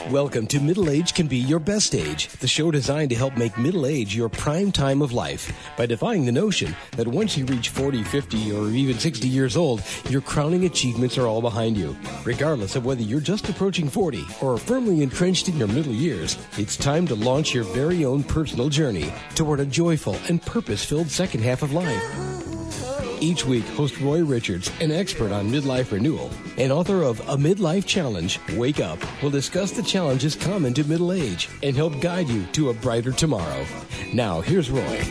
Welcome to Middle Age Can Be Your Best Age, the show designed to help make middle age your prime time of life by defying the notion that once you reach 40, 50, or even 60 years old, your crowning achievements are all behind you. Regardless of whether you're just approaching 40 or are firmly entrenched in your middle years, it's time to launch your very own personal journey toward a joyful and purpose-filled second half of life. Each week, host Roy Richards, an expert on midlife renewal and author of A Midlife Challenge, Wake Up, will discuss the challenges common to middle age and help guide you to a brighter tomorrow. Now, here's Roy.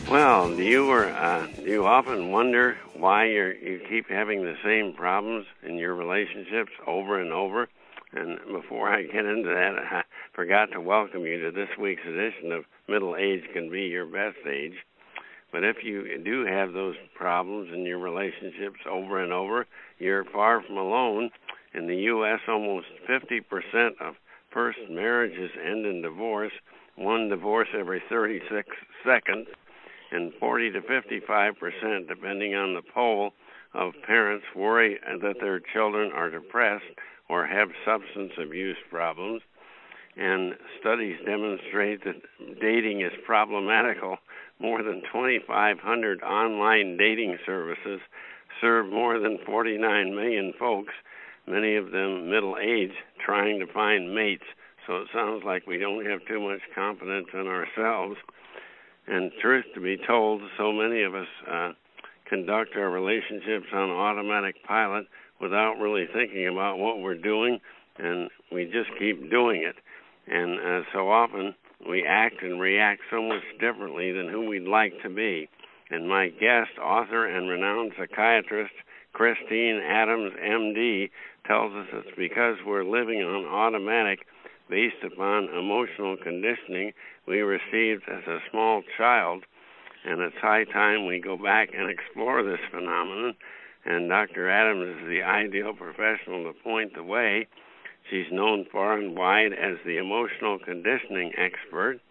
Well, do you often wonder why you keep having the same problems in your relationships over and over? And before I get into that, I forgot to welcome you to this week's edition of Middle Age Can Be Your Best Age. But if you do have those problems in your relationships over and over, you're far from alone. In the U.S., almost 50% of first marriages end in divorce, one divorce every 36 seconds, and 40 to 55%, depending on the poll, of parents worry that their children are depressed or have substance abuse problems. And studies demonstrate that dating is problematical. More than 2,500 online dating services serve more than 49 million folks, many of them middle-aged, trying to find mates. So it sounds like we don't have too much confidence in ourselves. And truth to be told, so many of us conduct our relationships on automatic pilot without really thinking about what we're doing, and we just keep doing it. And so often we act and react so much differently than who we'd like to be. And my guest, author and renowned psychiatrist, Christine Adams, M.D., tells us it's because we're living on automatic based upon emotional conditioning we received as a small child. And it's high time we go back and explore this phenomenon. And Dr. Adams is the ideal professional to point the way. She's known far and wide as the emotional conditioning expert,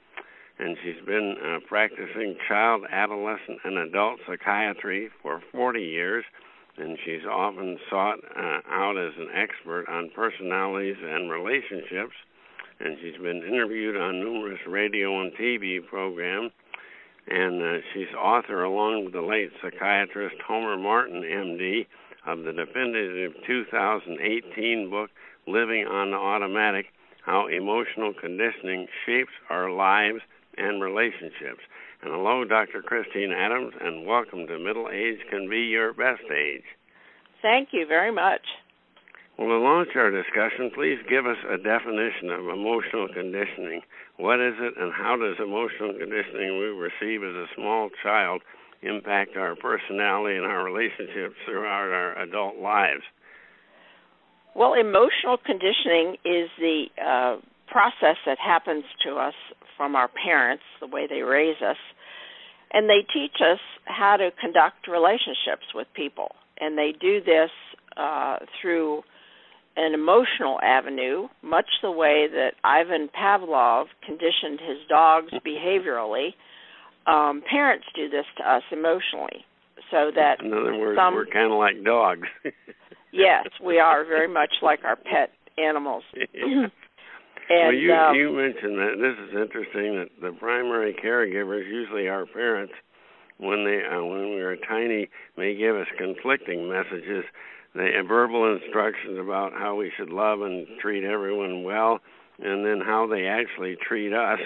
and she's been practicing child, adolescent, and adult psychiatry for 40 years, and she's often sought out as an expert on personalities and relationships, and she's been interviewed on numerous radio and TV programs, and she's author, along with the late psychiatrist Homer Martin, M.D., of the definitive 2018 book, Living on Automatic, How Emotional Conditioning Shapes Our Lives and Relationships. And hello, Dr. Christine Adams, and welcome to Middle Age Can Be Your Best Age. Thank you very much. Well, to launch our discussion, please give us a definition of emotional conditioning. What is it, and how does emotional conditioning we receive as a small child impact our personality and our relationships throughout our adult lives? Well, emotional conditioning is the process that happens to us from our parents, the way they raise us, and they teach us how to conduct relationships with people. And they do this through an emotional avenue, much the way that Ivan Pavlov conditioned his dogs behaviorally. Parents do this to us emotionally, so that in other words, we're kind of like dogs. Yes, we are very much like our pet animals. And, well, you mentioned that. This is interesting, that the primary caregivers, usually our parents, when we were tiny, may give us conflicting messages. They have verbal instructions about how we should love and treat everyone well, and then how they actually treat us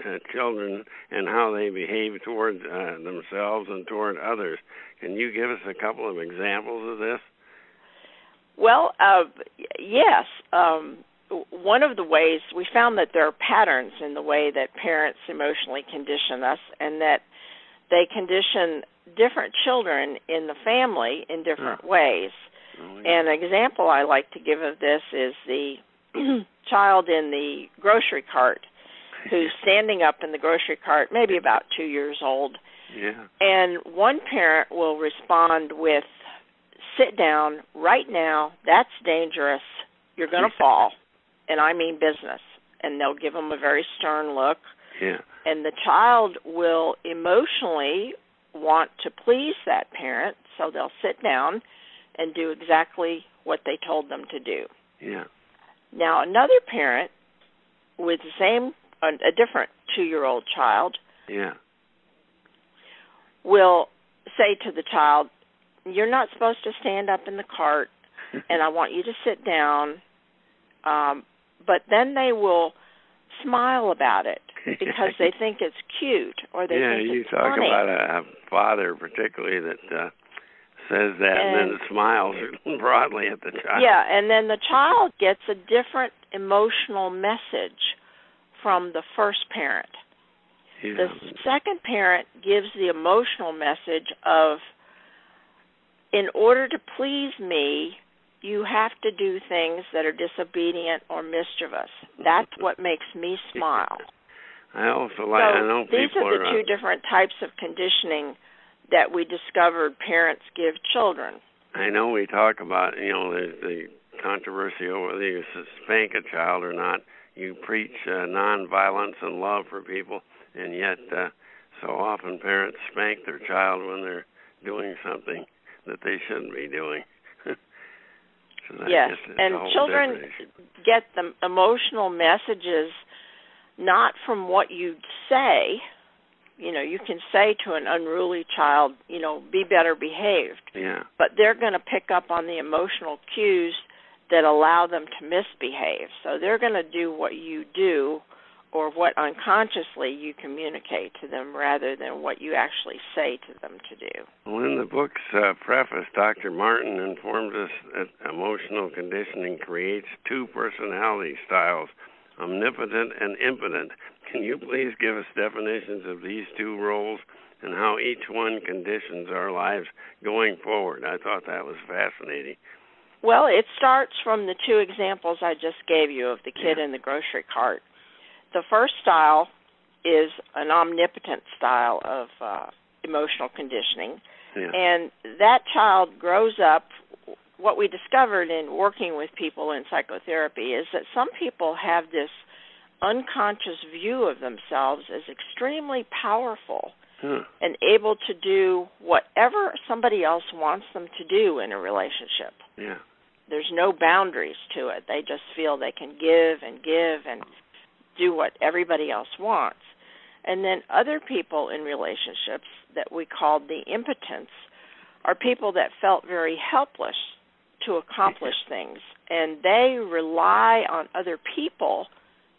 as children and how they behave toward themselves and toward others. Can you give us a couple of examples of this? Well, yes. One of the ways we found that there are patterns in the way that parents emotionally condition us, and that they condition different children in the family in different ways. Oh, yeah. And an example I like to give of this is the child in the grocery cart who's standing up in the grocery cart, maybe about 2 years old. Yeah. And one parent will respond with, "Sit down right now, that's dangerous, you're going to fall, and I mean business." And they'll give them a very stern look. Yeah. And the child will emotionally want to please that parent, so they'll sit down and do exactly what they told them to do. Yeah. Now, another parent with a different 2-year-old child will say to the child, "You're not supposed to stand up in the cart, and I want you to sit down." But then they will smile about it because they think it's cute or they think it's funny. Yeah, you talk about a father particularly that says that and then smiles broadly at the child. Yeah, and then the child gets a different emotional message from the first parent. Yeah. The second parent gives the emotional message of, in order to please me, you have to do things that are disobedient or mischievous. That's what makes me smile. I also these are the two different types of conditioning that we discovered parents give children. I know we talk about, the controversy over whether you spank a child or not. You preach nonviolence and love for people, and yet so often parents spank their child when they're doing something that they shouldn't be doing. Yes, and children get the emotional messages not from what you say. You can say to an unruly child, be better behaved. Yeah. But they're going to pick up on the emotional cues that allow them to misbehave. So they're going to do what you do or what unconsciously you communicate to them rather than what you actually say to them to do. Well, in the book's preface, Dr. Martin informs us that emotional conditioning creates two personality styles, omnipotent and impotent. Can you please give us definitions of these two roles and how each one conditions our lives going forward? I thought that was fascinating. Well, it starts from the two examples I just gave you of the kid in the grocery cart. The first style is an omnipotent style of emotional conditioning, and that child grows up. What we discovered in working with people in psychotherapy is that some people have this unconscious view of themselves as extremely powerful and able to do whatever somebody else wants them to do in a relationship. Yeah. There's no boundaries to it. They just feel they can give and do what everybody else wants. And then other people in relationships that we called the impotents are people that felt very helpless to accomplish things, and they rely on other people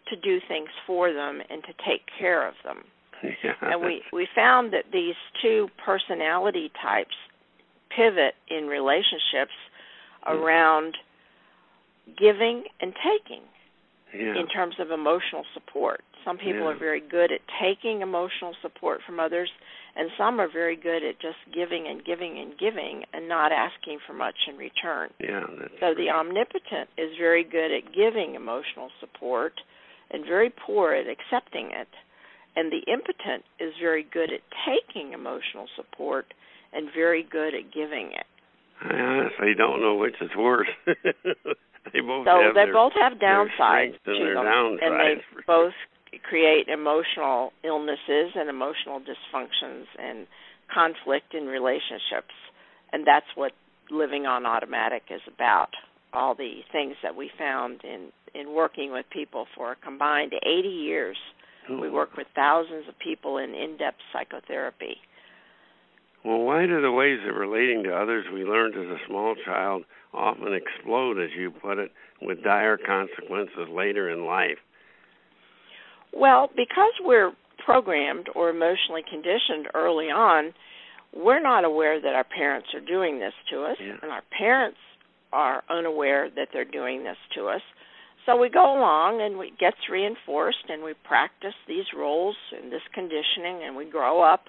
to do things for them and to take care of them. Yeah. And we found that these two personality types pivot in relationships around giving and taking in terms of emotional support. Some people are very good at taking emotional support from others, and some are very good at just giving and giving and giving and not asking for much in return. So the omnipotent is very good at giving emotional support and very poor at accepting it. And the impotent is very good at taking emotional support and very good at giving it. I honestly don't know which is worse. They both have downsides to them, and they both create emotional illnesses and emotional dysfunctions and conflict in relationships. And that's what living on automatic is about. All the things that we found in working with people for a combined 80 years. We work with thousands of people in in-depth psychotherapy. Well, why do the ways of relating to others we learned as a small child often explode, as you put it, with dire consequences later in life? Well, because we're programmed or emotionally conditioned early on, we're not aware that our parents are doing this to us, and our parents are unaware that they're doing this to us. So we go along and it gets reinforced, and we practice these roles and this conditioning, and we grow up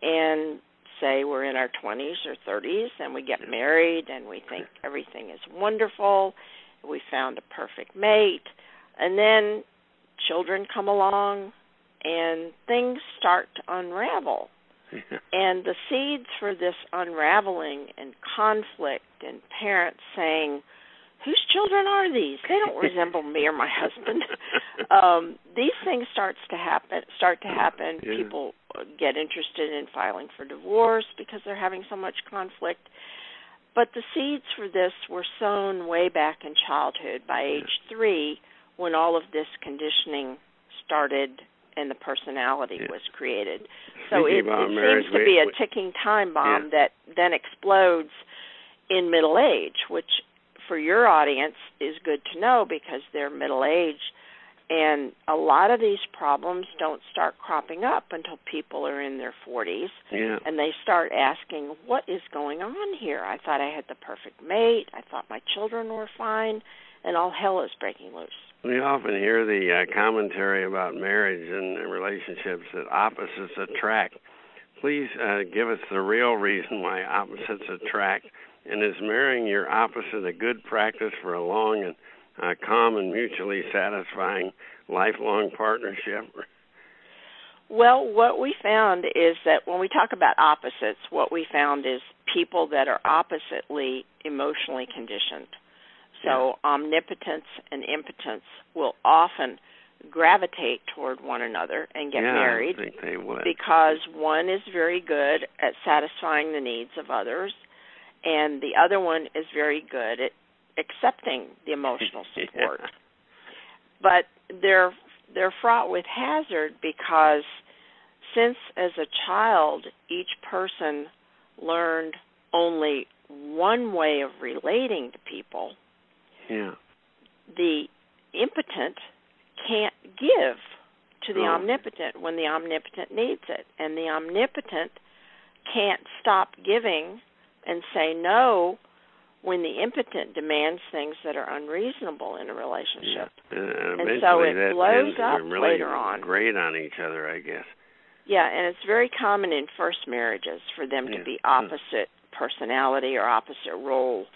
and say we're in our 20s or 30s, and we get married, and we think everything is wonderful. We found a perfect mate. And then children come along, and things start to unravel. And the seeds for this unraveling and conflict and parents saying, whose children are these? They don't resemble me or my husband. These things start to happen. People get interested in filing for divorce because they're having so much conflict. But the seeds for this were sown way back in childhood by age 3, when all of this conditioning started and the personality was created. So it seems to be a ticking time bomb that then explodes in middle age, which for your audience is good to know because they're middle age. And a lot of these problems don't start cropping up until people are in their 40s. Yeah. And they start asking, what is going on here? I thought I had the perfect mate. I thought my children were fine. And all hell is breaking loose. We often hear the commentary about marriage and relationships that opposites attract. Please give us the real reason why opposites attract. And is marrying your opposite a good practice for a long and calm and mutually satisfying lifelong partnership? Well, what we found is that when we talk about opposites, what we found is people that are oppositely emotionally conditioned. So omnipotence and impotence will often gravitate toward one another and get married, I think they would, because one is very good at satisfying the needs of others, and the other one is very good at accepting the emotional support. But they're fraught with hazard because since as a child each person learned only one way of relating to people, the impotent can't give to the omnipotent when the omnipotent needs it. And the omnipotent can't stop giving and say no when the impotent demands things that are unreasonable in a relationship. And so it blows up really later on. Great on each other, I guess. Yeah, and it's very common in first marriages for them to be opposite personality or opposite role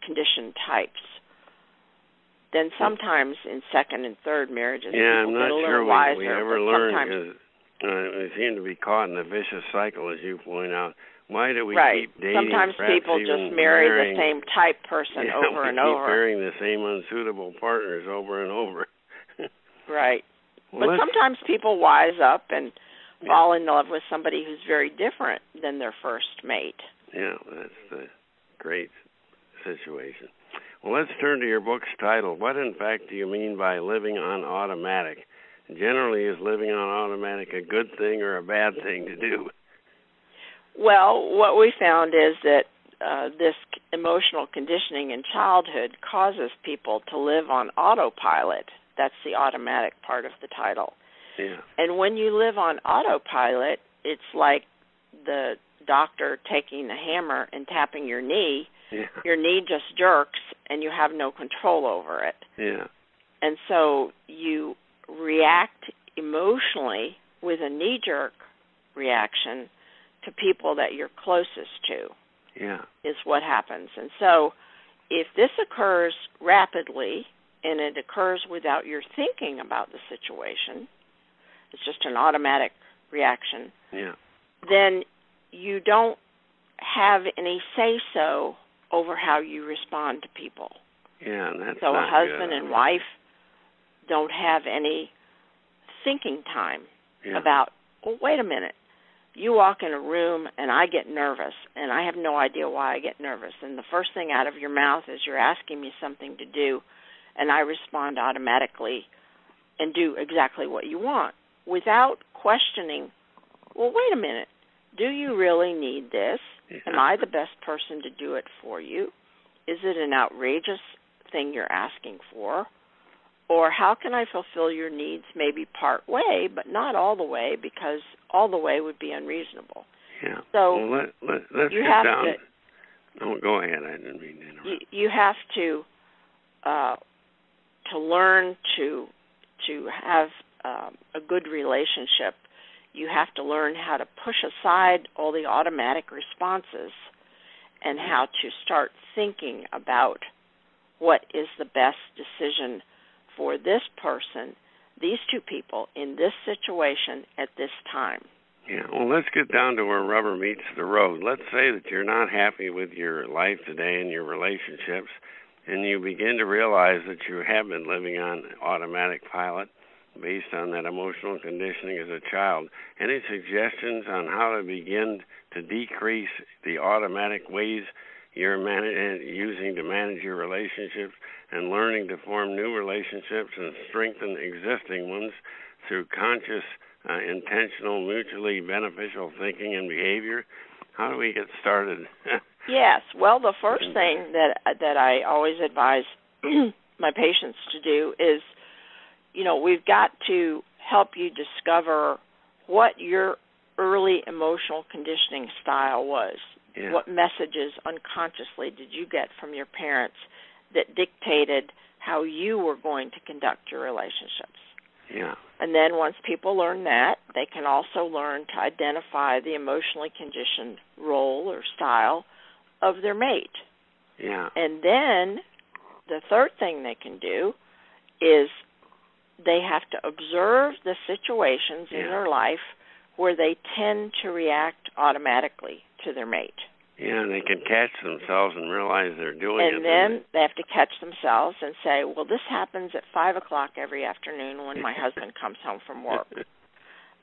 condition types. Then sometimes in second and third marriages, I'm people not get a sure little wiser, we ever learn, because we seem to be caught in a vicious cycle, as you point out. Why do we keep dating? Sometimes people just marry the same type person over and over. Keep marrying the same unsuitable partners over and over. Right. Well, but sometimes people wise up and fall in love with somebody who's very different than their first mate. Yeah, that's the great situation. Well, let's turn to your book's title. What, in fact, do you mean by living on automatic? Generally, is living on automatic a good thing or a bad thing to do? Well, what we found is that this emotional conditioning in childhood causes people to live on autopilot. That's the automatic part of the title. Yeah. And when you live on autopilot, it's like the doctor taking the hammer and tapping your knee. Yeah. Your knee just jerks, and you have no control over it. Yeah. And so you react emotionally with a knee-jerk reaction to people that you're closest to. Yeah. Is what happens. And so if this occurs rapidly and it occurs without your thinking about the situation, it's just an automatic reaction, then you don't have any say-so over how you respond to people. Yeah, and that's so not a husband good. And wife don't have any thinking time about, well, wait a minute. You walk in a room and I get nervous, and I have no idea why I get nervous. And the first thing out of your mouth is you're asking me something to do, and I respond automatically and do exactly what you want without questioning, well, wait a minute. Do you really need this? Am I the best person to do it for you? Is it an outrageous thing you're asking for? Or how can I fulfill your needs maybe part way, but not all the way, because all the way would be unreasonable. Yeah. So well, let's you get have down. To, go ahead. I didn't mean to interrupt. You have to learn to have a good relationship. You have to learn how to push aside all the automatic responses and how to start thinking about what is the best decision for this person, these two people, in this situation at this time. Yeah, well, let's get down to where rubber meets the road. Let's say that you're not happy with your life today and your relationships, and you begin to realize that you have been living on automatic pilot based on that emotional conditioning as a child. Any suggestions on how to begin to decrease the automatic ways you're using to manage your relationships and learning to form new relationships and strengthen existing ones through conscious, intentional, mutually beneficial thinking and behavior. How do we get started? Yes. Well, the first thing that I always advise my patients to do is, we've got to help you discover what your early emotional conditioning style was. Yeah. What messages unconsciously did you get from your parents that dictated how you were going to conduct your relationships? Yeah. And then once people learn that, they can also learn to identify the emotionally conditioned role or style of their mate. Yeah. And then the third thing they can do is they have to observe the situations in their life where they tend to react automatically to their mate. Yeah, and they can catch themselves and realize they're doing it. And then they have to catch themselves and say, well, this happens at 5 o'clock every afternoon when my husband comes home from work.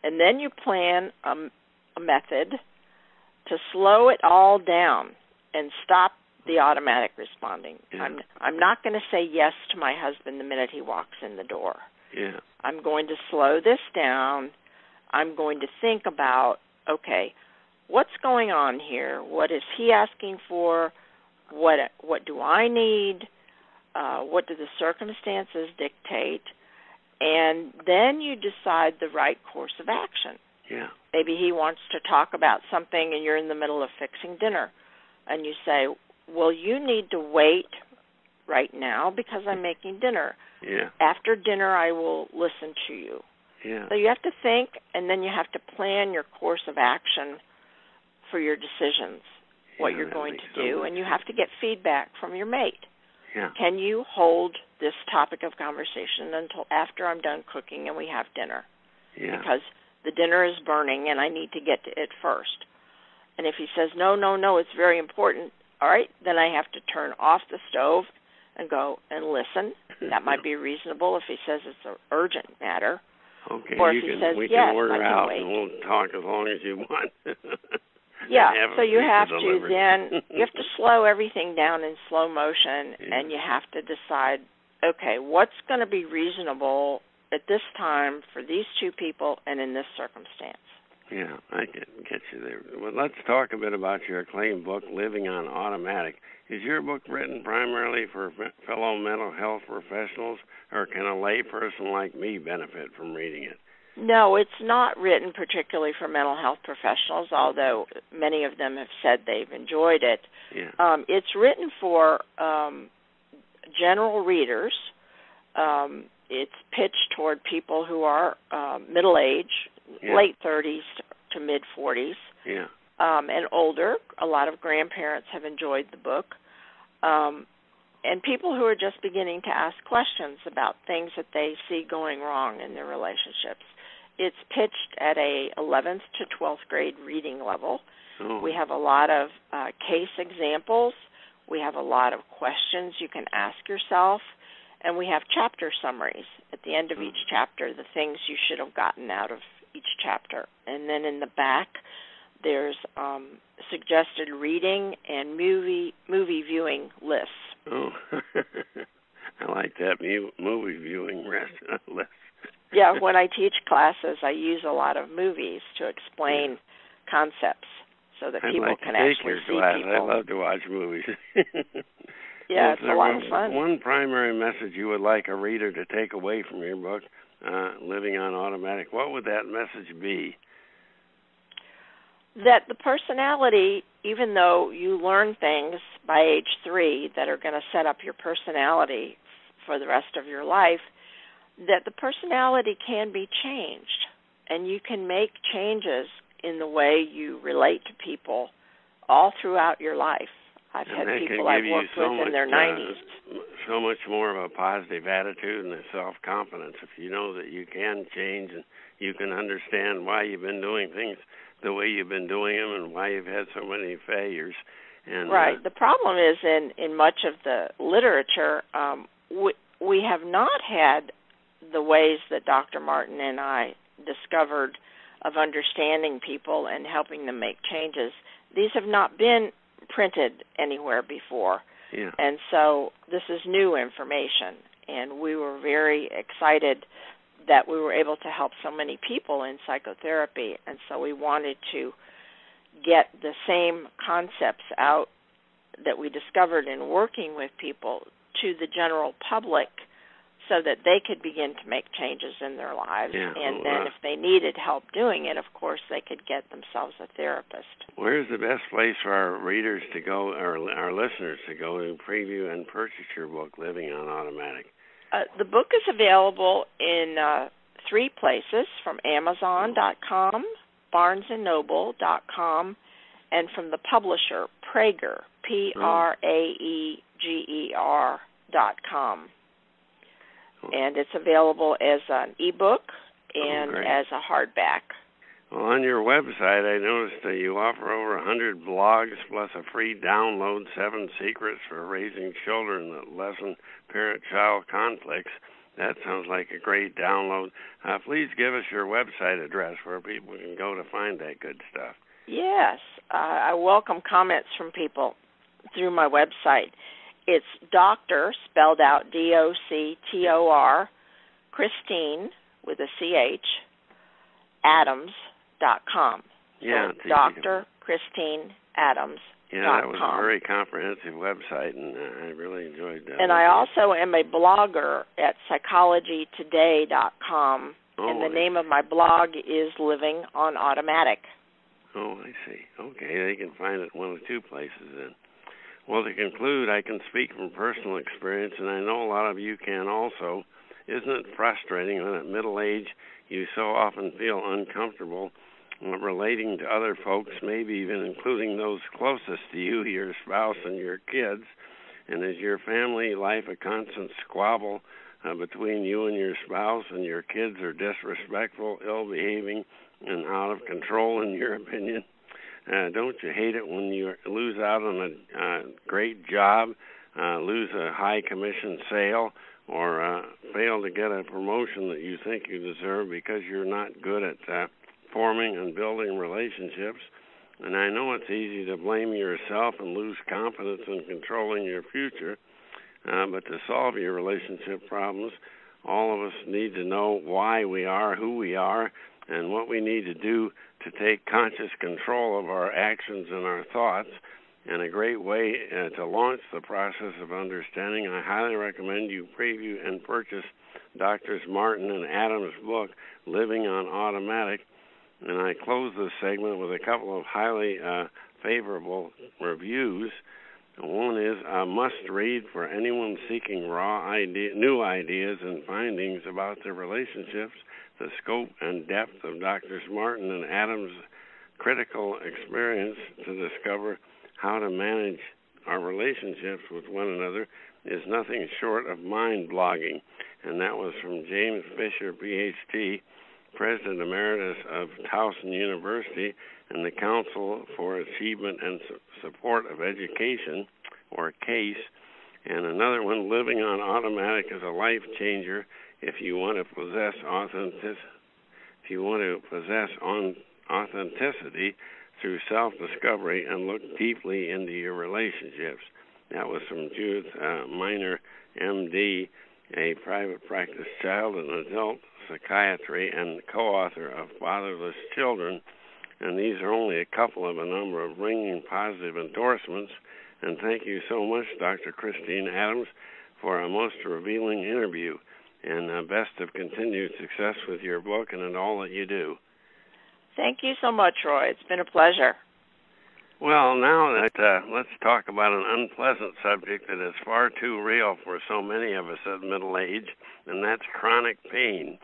And then you plan a method to slow it all down and stop the automatic responding. Yeah. I'm not going to say yes to my husband the minute he walks in the door. Yeah. I'm going to slow this down. I'm going to think about, okay, what's going on here? What is he asking for? What do I need? What do the circumstances dictate? And then you decide the right course of action. Yeah. Maybe he wants to talk about something and you're in the middle of fixing dinner. And you say, well, you need to wait right now because I'm making dinner. Yeah. After dinner, I will listen to you. Yeah. So you have to think, and then you have to plan your course of action for your decisions, what you're going to do, and you have to get feedback from your mate. Yeah. Can you hold this topic of conversation until after I'm done cooking and we have dinner? Yeah. Because the dinner is burning and I need to get to it first. And if he says, no, it's very important, all right, then I have to turn off the stove and go and listen. That might be reasonable if he says it's an urgent matter. Okay, or if he says, we yes, can order I can out wait. and we'll talk as long as you want. Yeah, so you have to delivered. you have to slow everything down in slow motion, and you have to decide, okay, what's going to be reasonable at this time for these two people and in this circumstance. Yeah, I can get you there. Well, let's talk a bit about your acclaimed book, Living on Automatic. Is your book written primarily for fellow mental health professionals, or can a lay person like me benefit from reading it? No, it's not written particularly for mental health professionals, although many of them have said they've enjoyed it. Yeah. It's written for general readers. It's pitched toward people who are middle-aged, late 30s to mid-40s, and older. A lot of grandparents have enjoyed the book. And people who are just beginning to ask questions about things that they see going wrong in their relationships. It's pitched at a 11th to 12th grade reading level. Oh. We have a lot of case examples. We have a lot of questions you can ask yourself. And we have chapter summaries at the end of each chapter, the things you should have gotten out of each chapter. And then in the back, there's suggested reading and movie viewing lists. Oh, I like that movie viewing list. Yeah, when I teach classes, I use a lot of movies to explain concepts so that people can actually see people. I love to watch movies. Yeah, it's a lot of fun. One primary message you would like a reader to take away from your book, Living on Automatic, what would that message be? That the personality, even though you learn things by age 3 that are going to set up your personality for the rest of your life, that the personality can be changed, and you can make changes in the way you relate to people all throughout your life. I've had people I've worked with in their 90s. So much more of a positive attitude and a self-confidence if you know that you can change and you can understand why you've been doing things the way you've been doing them and why you've had so many failures. And, right. The problem is in much of the literature, we have not had the ways that Dr. Martin and I discovered of understanding people and helping them make changes. These have not been printed anywhere before. Yeah. And so this is new information, and we were very excited that we were able to help so many people in psychotherapy, and so we wanted to get the same concepts out that we discovered in working with people to the general public so that they could begin to make changes in their lives. Yeah. And then if they needed help doing it, of course, they could get themselves a therapist. Where's the best place for our readers to go, or our listeners to go to preview and purchase your book, Living on Automatic? The book is available in 3 places, from Amazon.com, BarnesandNoble.com, and from the publisher, Praeger, Praeger.com. And it's available as an ebook and as a hardback. Well, on your website, I noticed that you offer over 100 blogs plus a free download, 7 secrets for raising children that lessen parent-child conflicts. That sounds like a great download. Please give us your website address where people can go to find that good stuff. Yes, I welcome comments from people through my website. It's Dr., spelled out D-O-C-T-O-R, Christine, with a C-H, Adams.com. Yeah, so Dr. Christine Adams. Yeah, that was a very comprehensive website, and I really enjoyed that. And I also am a blogger at psychologytoday.com, and the name of my blog is Living on Automatic. Oh, I see. Okay, they can find it one of 2 places then. Well, to conclude, I can speak from personal experience, and I know a lot of you can also. Isn't it frustrating when at middle age you so often feel uncomfortable relating to other folks, maybe even including those closest to you, your spouse and your kids? And is your family life a constant squabble between you and your spouse, and your kids are disrespectful, ill-behaving, and out of control, in your opinion? Don't you hate it when you lose out on a great job, lose a high commission sale, or fail to get a promotion that you think you deserve because you're not good at forming and building relationships? And I know it's easy to blame yourself and lose confidence in controlling your future, but to solve your relationship problems, all of us need to know why we are who we are and what we need to do to take conscious control of our actions and our thoughts. And a great way to launch the process of understanding, I highly recommend you preview and purchase Drs. Martin and Adams' book, Living on Automatic. And I close this segment with a couple of highly favorable reviews. One is a must-read for anyone seeking new ideas and findings about their relationships. The scope and depth of Drs. Martin and Adams' critical experience to discover how to manage our relationships with one another is nothing short of mind-blogging. And that was from James Fisher, Ph.D., President Emeritus of Towson University and the Council for Achievement and Support of Education, or CASE. And another one, Living on Automatic, is a life changer if you want to possess authenticity through self-discovery and look deeply into your relationships. That was from Judith Miner, M.D., a private practice child and adult psychiatry and co-author of Fatherless Children. And these are only a couple of a number of ringing positive endorsements. And thank you so much, Dr. Christine Adams, for a most revealing interview. And best of continued success with your book and in all that you do. Thank you so much, Roy. It's been a pleasure. Well, now that let's talk about an unpleasant subject that is far too real for so many of us at middle age, and that's chronic pain.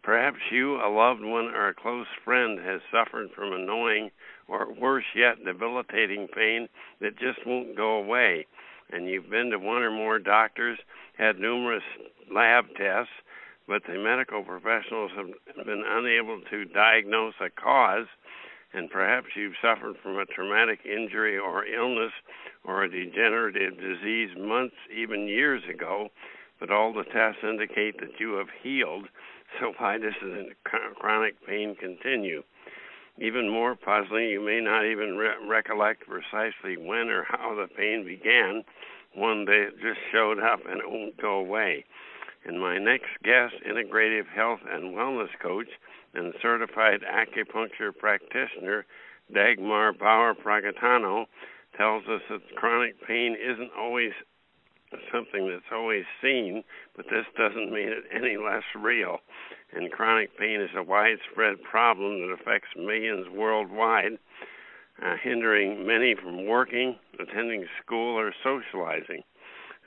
Perhaps you, a loved one, or a close friend has suffered from annoying or, worse yet, debilitating pain that just won't go away, and you've been to one or more doctors, had numerous lab tests, but the medical professionals have been unable to diagnose a cause, and perhaps you've suffered from a traumatic injury or illness or a degenerative disease months, even years ago, but all the tests indicate that you have healed. So why does chronic pain continue? Even more puzzling, you may not even recollect precisely when or how the pain began. One day it just showed up and it won't go away. And my next guest, integrative health and wellness coach and certified acupuncture practitioner, Dagmar Bauer-Pragatano, tells us that chronic pain isn't always something that's always seen, but this doesn't mean it any less real. And chronic pain is a widespread problem that affects millions worldwide, hindering many from working, attending school, or socializing.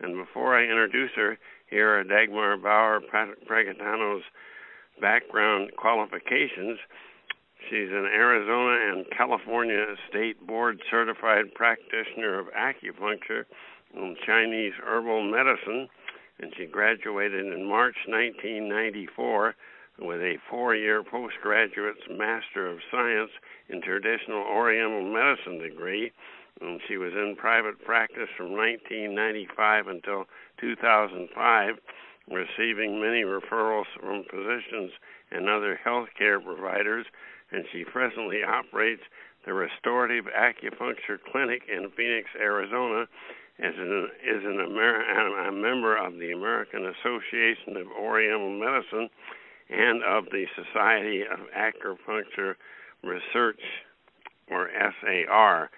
And before I introduce her, here are Dagmar Bauer-Pragatano's background qualifications. She's an Arizona and California State Board certified practitioner of acupuncture and Chinese herbal medicine, and she graduated in March 1994 with a 4-year postgraduate Master of Science in Traditional Oriental Medicine degree, and she was in private practice from 1995 until 2005, receiving many referrals from physicians and other healthcare providers, and she presently operates the Restorative Acupuncture Clinic in Phoenix, Arizona, is a member of the American Association of Oriental Medicine and of the Society of Acupuncture Research, or SAR.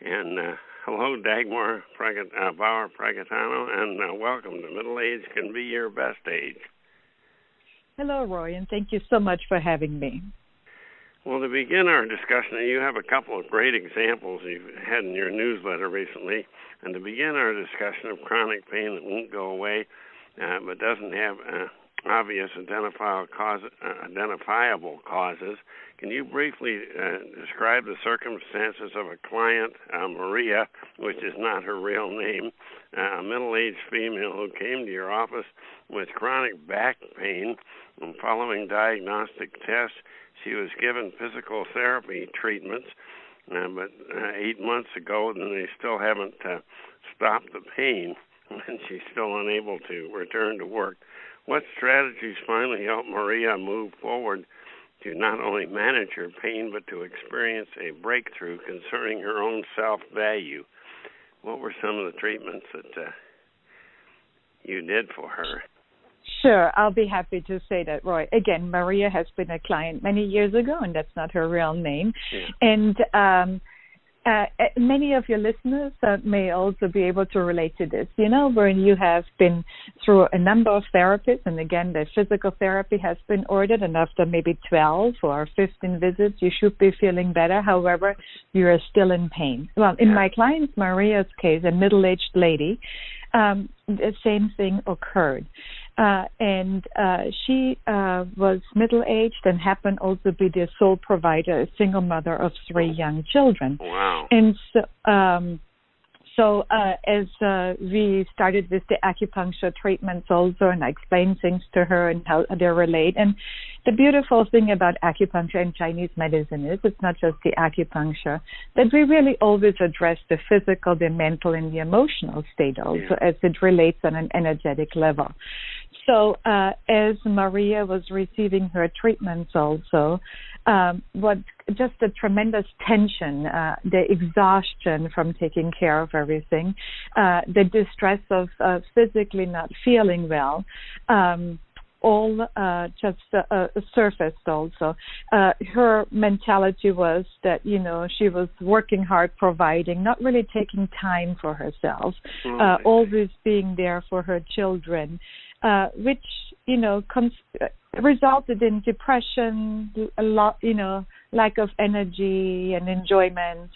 And hello, Dagmar Bauer-Pragatano, and welcome to Middle Age Can Be Your Best Age. Hello, Roy, and thank you so much for having me. Well, to begin our discussion, you have a couple of great examples you've had in your newsletter recently. And to begin our discussion of chronic pain that won't go away but doesn't have obvious identifiable causes, can you briefly describe the circumstances of a client, Maria, which is not her real name, a middle-aged female who came to your office with chronic back pain, and following diagnostic tests, she was given physical therapy treatments, but 8 months ago, and they still haven't stopped the pain, and she's still unable to return to work. What strategies finally helped Maria move forward to not only manage her pain, but to experience a breakthrough concerning her own self-value? What were some of the treatments that you did for her? Sure, I'll be happy to say that, Roy. Again, Maria has been a client many years ago, and that's not her real name. Yeah. And many of your listeners may also be able to relate to this, where you have been through a number of therapists, and again, the physical therapy has been ordered, and after maybe 12 or 15 visits, you should be feeling better. However, you are still in pain. Well, in my client Maria's case, a middle-aged lady, the same thing occurred. And she was middle-aged and happened also to be the sole provider, a single mother of 3 young children. Wow. And so as we started with the acupuncture treatments also, and I explained things to her and how they relate. And the beautiful thing about acupuncture and Chinese medicine is it's not just the acupuncture, that we really always address the physical, the mental, and the emotional state also, as it relates on an energetic level. So as Maria was receiving her treatments also, just the tremendous tension, the exhaustion from taking care of everything, the distress of physically not feeling well, all just surfaced also. Her mentality was that, she was working hard, providing, not really taking time for herself, always being there for her children, which, resulted in depression, a lot, lack of energy and enjoyment,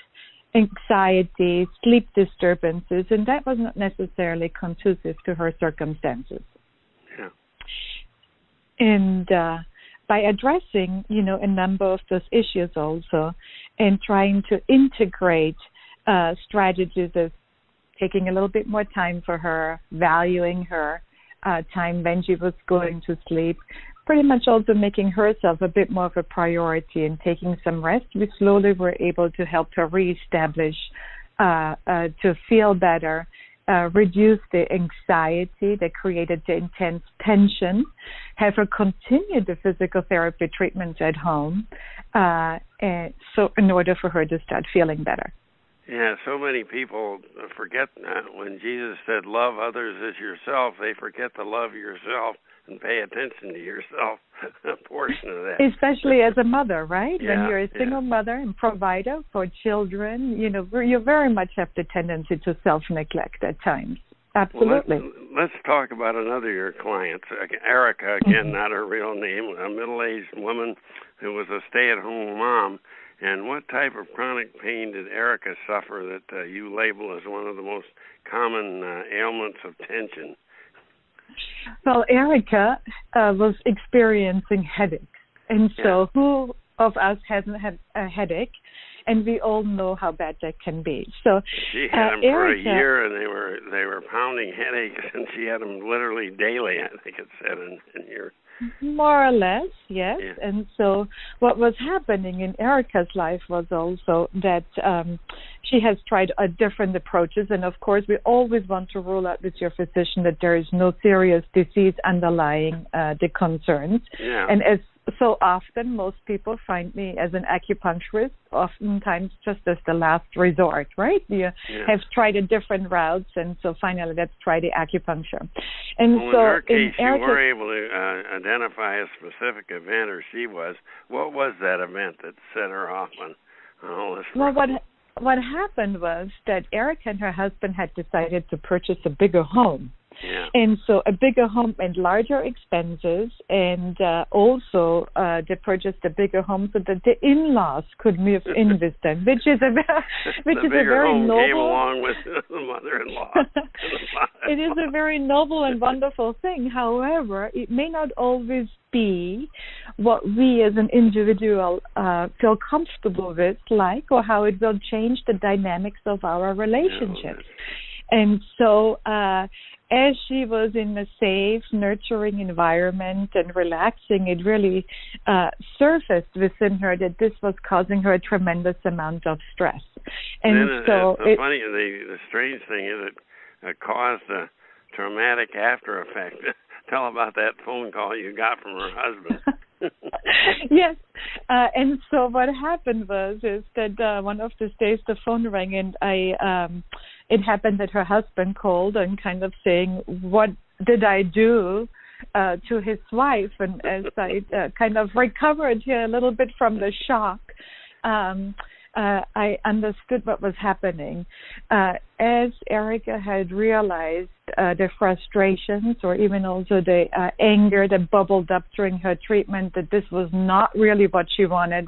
anxiety, sleep disturbances, and that was not necessarily conducive to her circumstances. Yeah. And by addressing, a number of those issues also, and trying to integrate strategies of taking a little bit more time for her, valuing her time when she was going to sleep, pretty much also making herself a bit more of a priority and taking some rest, we slowly were able to help her reestablish, to feel better, reduce the anxiety that created the intense tension, have her continue the physical therapy treatment at home, and so in order for her to start feeling better. Yeah, so many people forget when Jesus said, love others as yourself, they forget to love yourself and pay attention to yourself, a portion of that. Especially as a mother, right? Yeah, when you're a single mother and provider for children, you very much have the tendency to self-neglect at times. Absolutely. Well, let's talk about another of your clients, Erica, again, not her real name, a middle-aged woman who was a stay-at-home mom. And what type of chronic pain did Erica suffer that you label as one of the most common ailments of tension? Well, Erica was experiencing headaches. And so who of us hasn't had a headache? And we all know how bad that can be. So she had them for a year, and they were pounding headaches, and she had them literally daily, I think it said in your... More or less, yes. Yeah. And so what was happening in Erica's life was also that she has tried different approaches. And, of course, we always want to rule out with your physician that there is no serious disease underlying the concerns. Yeah. And as so often, most people find me as an acupuncturist, oftentimes just as the last resort, right? You have tried a different routes, and so finally let's try the acupuncture. And well, so in her case, you were able to identify a specific event, or she was. What was that event that set her off on all this? Well, what happened was that Erica and her husband had decided to purchase a bigger home. Yeah. And so a bigger home meant larger expenses, and also they purchased a bigger home so that the in-laws could move in with them, which is a very home noble. Came along with the mother-in-law. It is a very noble and wonderful thing. However, it may not always be what we as an individual feel comfortable with, or how it will change the dynamics of our relationships. And so as she was in a safe, nurturing environment and relaxing, it really surfaced within her that this was causing her a tremendous amount of stress. And so funny, the strange thing is it caused a traumatic after effect. Tell about that phone call you got from her husband. Yes, and so what happened is that one of these days the phone rang, and it happened that her husband called and kind of saying, what did I do to his wife? And as I kind of recovered here a little bit from the shock, I understood what was happening. As Erica had realized the frustrations, or even also the anger that bubbled up during her treatment, that this was not really what she wanted,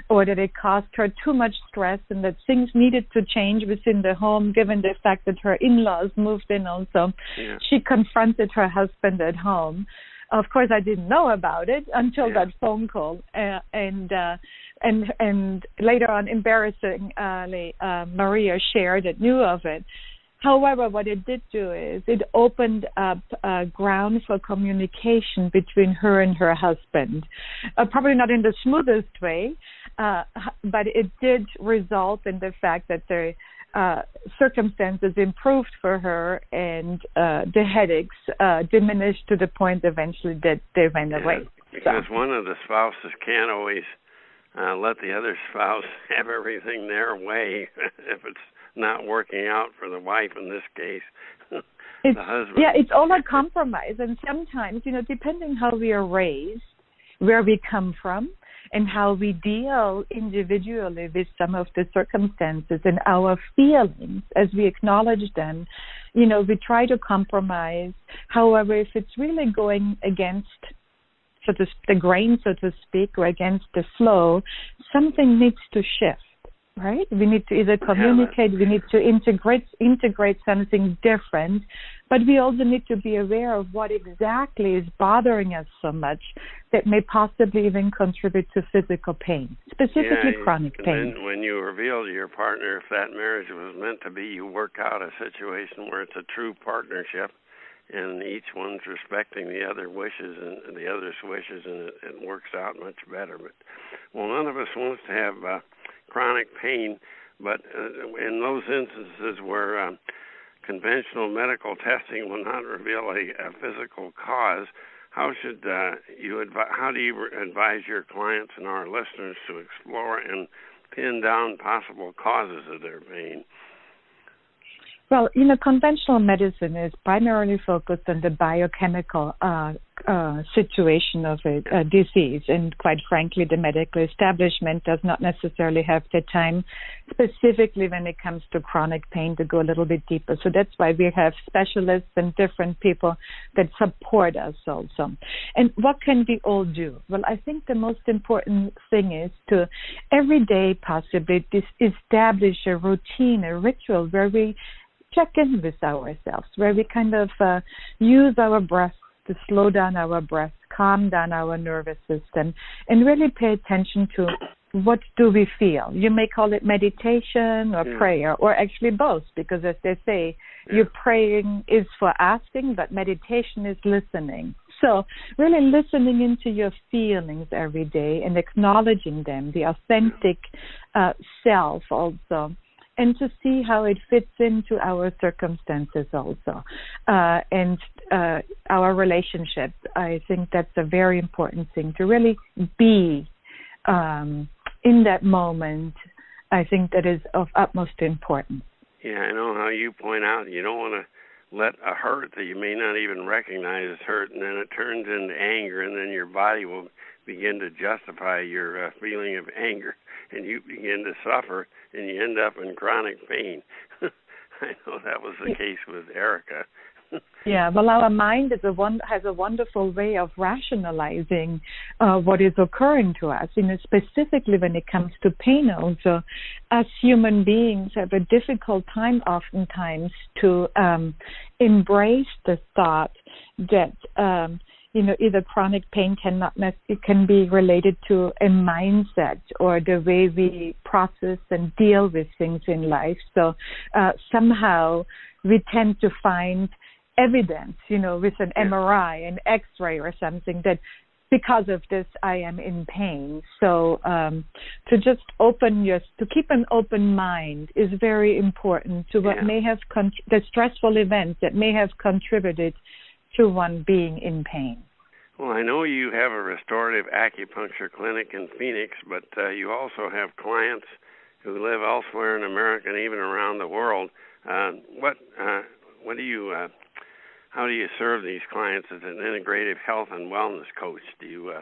or that it caused her too much stress, and that things needed to change within the home, given the fact that her in-laws moved in also. Yeah. She confronted her husband at home. Of course, I didn't know about it until that phone call, and later on, embarrassingly, Maria shared that knew of it. However, what it did do is it opened up ground for communication between her and her husband. Probably not in the smoothest way, but it did result in the fact that the circumstances improved for her, and the headaches diminished to the point eventually that they went away. Because one of the spouses can't always let the other spouse have everything their way if it's not working out for the wife in this case. The husband. Yeah, it's all a compromise. And sometimes, depending how we are raised, where we come from, and how we deal individually with some of the circumstances and our feelings as we acknowledge them, we try to compromise. However, if it's really going against the grain, so to speak, or against the flow, something needs to shift. Right? We need to either communicate, we need to integrate something different, but we also need to be aware of what exactly is bothering us so much that may possibly even contribute to physical pain, specifically chronic pain. And when you reveal to your partner if that marriage was meant to be, you work out a situation where it's a true partnership and each one's respecting the other wishes and the other's wishes, and it works out much better. But none of us wants to have chronic pain, but in those instances where conventional medical testing will not reveal a physical cause, how do you advise your clients and our listeners to explore and pin down possible causes of their pain? Well, conventional medicine is primarily focused on the biochemical situation of a disease, and quite frankly, the medical establishment does not necessarily have the time, specifically when it comes to chronic pain, to go a little bit deeper. So that's why we have specialists and different people that support us also. And what can we all do? Well, I think the most important thing is to every day possibly establish a routine, a ritual where we check in with ourselves, where we kind of use our breath to slow down our breath, calm down our nervous system, and really pay attention to what do we feel. You may call it meditation or prayer, or actually both, because as they say, your praying is for asking, but meditation is listening. So really listening into your feelings every day and acknowledging them, the authentic self also, and to see how it fits into our circumstances also, and our relationship. I think that's a very important thing, to really be in that moment. I think that is of utmost importance. Yeah, I know how you point out you don't want to let a hurt that you may not even recognize as hurt, and then it turns into anger, and then your body will begin to justify your feeling of anger, and you begin to suffer, and you end up in chronic pain. I know that was the case with Erica. Yeah, well, our mind has a wonderful way of rationalizing what is occurring to us, specifically when it comes to pain also. Us human beings have a difficult time oftentimes to embrace the thought that either chronic pain can be related to a mindset or the way we process and deal with things in life. So somehow we tend to find evidence, with an MRI, an X-ray or something, that because of this I am in pain. So to just to keep an open mind is very important to what may have the stressful events that may have contributed to one being in pain. Well, I know you have a restorative acupuncture clinic in Phoenix, but you also have clients who live elsewhere in America and even around the world. How do you serve these clients as an integrative health and wellness coach? Do you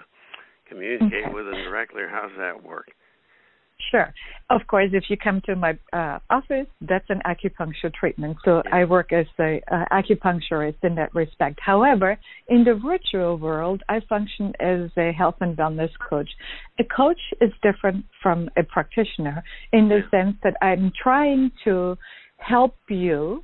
communicate with them directly, or how does that work? Sure. Of course, if you come to my office, that's an acupuncture treatment. So I work as an acupuncturist in that respect. However, in the virtual world, I function as a health and wellness coach. A coach is different from a practitioner in the sense that I'm trying to help you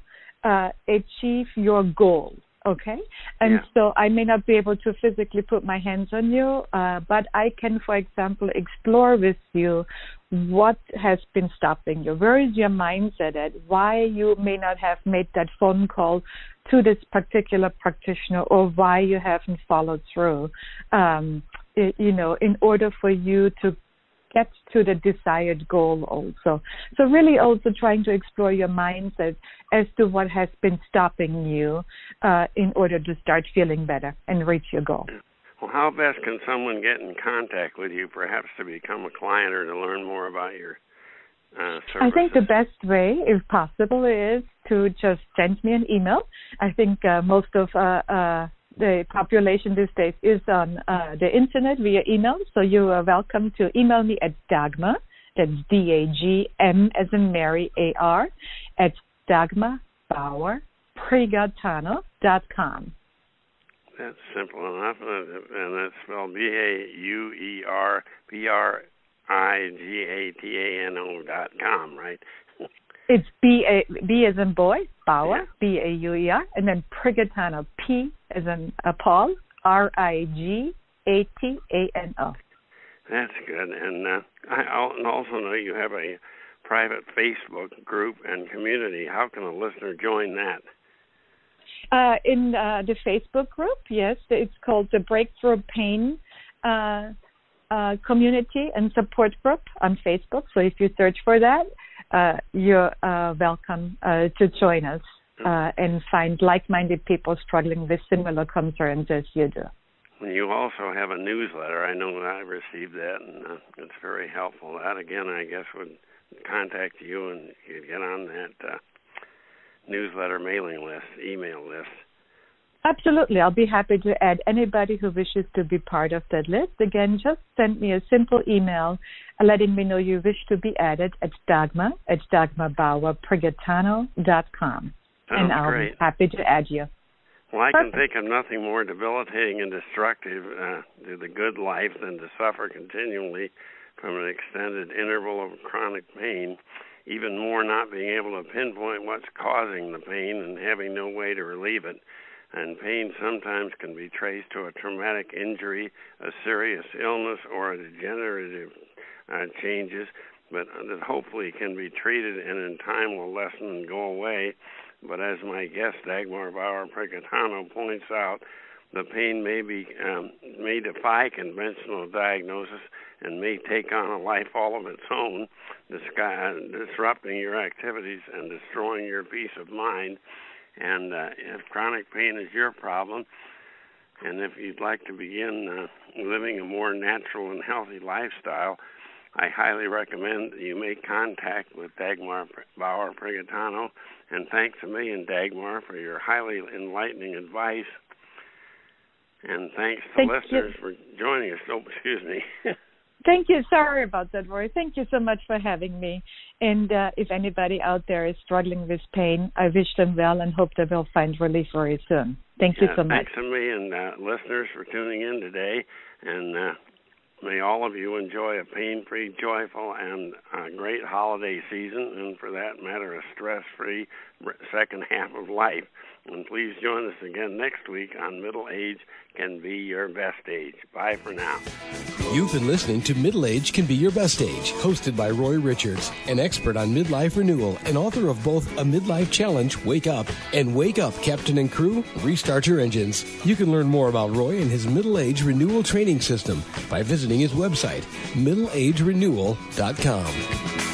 achieve your goal. Okay? And so I may not be able to physically put my hands on you, but I can, for example, explore with you what has been stopping you. Where is your mindset at? Why you may not have made that phone call to this particular practitioner, or why you haven't followed through, in order for you to get to the desired goal also. So really also trying to explore your mindset as to what has been stopping you in order to start feeling better and reach your goal. Well, how best can someone get in contact with you, perhaps to become a client or to learn more about your services? I think the best way, if possible, is to just send me an email. I think most of the population these days is on the internet via email, so you are welcome to email me at Dagmar, that's D-A-G-M as in Mary, A-R, at DagmarBauerPrigatano.com. That's simple enough, and that's spelled BAUERPRIGATANO.com, right? It's B as in boy, Bauer, B-A-U-E-R, and then Prigatano, P as in Paul, R-I-G-A-T-A-N-O. That's good. And I also know you have a private Facebook group and community. How can a listener join that? In the Facebook group, yes, it's called the Breakthrough Pain Community and Support Group on Facebook. So if you search for that, you're welcome to join us. and find like-minded people struggling with similar concerns as you do. You also have a newsletter. I know that I received that, and it's very helpful. That, again, I guess would contact you, and you'd get on that newsletter mailing list, email list. Absolutely. I'll be happy to add anybody who wishes to be part of that list. Again, just send me a simple email letting me know you wish to be added at Dagmarbauerprigatano.com. And I'll be happy to add you. Well, I can think of nothing more debilitating and destructive to the good life than to suffer continually from an extended interval of chronic pain, even more not being able to pinpoint what's causing the pain and having no way to relieve it. And pain sometimes can be traced to a traumatic injury, a serious illness, or a degenerative changes, but that hopefully can be treated and in time will lessen and go away. But as my guest, Dagmar Bauer-Prigatano, points out, the pain may defy conventional diagnosis and may take on a life all of its own, disrupting your activities and destroying your peace of mind. And if chronic pain is your problem, and if you'd like to begin living a more natural and healthy lifestyle, I highly recommend that you make contact with Dagmar Bauer-Prigatano. And thanks a million, Dagmar, for your highly enlightening advice. And thanks to listeners for joining us. Oh, excuse me. Thank you. Sorry about that, Roy. Thank you so much for having me. And if anybody out there is struggling with pain, I wish them well and hope they will find relief very soon. Thank you so much. Thanks a million, listeners, for tuning in today. And may all of you enjoy a pain-free, joyful, and great holiday season, and for that matter, a stress-free second half of life. And please join us again next week on Middle Age Can Be Your Best Age. Bye for now. You've been listening to Middle Age Can Be Your Best Age, hosted by Roy Richards, an expert on midlife renewal and author of both A Midlife Challenge, Wake Up, and Wake Up, Captain and Crew, Restart Your Engines. You can learn more about Roy and his Middle Age Renewal Training System by visiting his website, middleagerenewal.com.